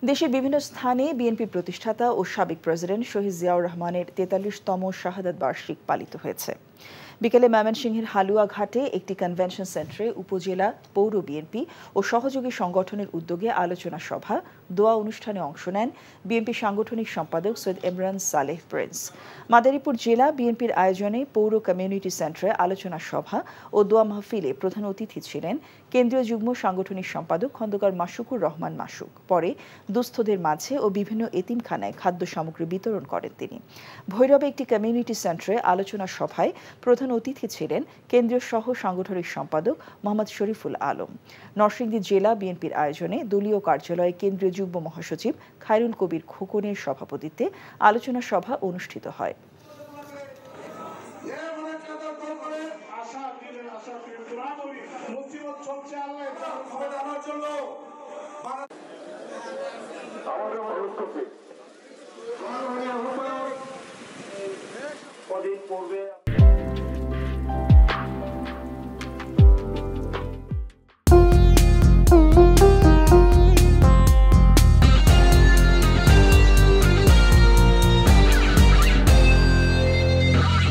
দেশের বিভিন্ন স্থানে বিএনপি প্রতিষ্ঠাতা ও সাবেক প্রেসিডেন্ট শহীদ জিয়াউর রহমানের ৪৩তম শাহাদাত বার্ষিক পালিত হয়েছে। বিকেলে ময়মনসিংহের হালুয়াঘাটে একটি কনভেনশন সেন্টারে উপজেলা পৌর বিএনপি ও সহযোগী সংগঠনের উদ্যোগে আলোচনা সভা, দোয়া অনুষ্ঠানে অংশ নেন বিএনপি সাংগঠনিক সম্পাদক সৈয়দ ইমরান সালেহ প্রিন্স। মাদারীপুর জেলা বিএনপির আয়োজনে পৌর কমিউনিটি সেন্টারে আলোচনা সভা ও দোয়া মাহফিলে প্রধান অতিথি ছিলেন কেন্দ্রীয় যুগ্ম সাংগঠনিক সম্পাদক খন্দকার মাসুকুর রহমান মাসুক। পরে দুস্থদের মাঝে ও বিভিন্ন এতিমখানায় খাদ্য সামগ্রী বিতরণ করেন তিনি। ভৈরবে একটি কমিউনিটি সেন্টারে আলোচনা সভায় প্রধান অতিথি ছিলেন কেন্দ্রীয় সহ সাংগঠনিক সম্পাদক মোহাম্মদ শরীফুল আলম। নরসিংদী জেলা বিএনপির আয়োজনে দলীয় কার্যালয়ে কেন্দ্রীয় যুগ্ম মহাসচিব খায়রুল কবির খোকনের সভাপতিত্বে আলোচনা সভা অনুষ্ঠিত হয়। আমাদের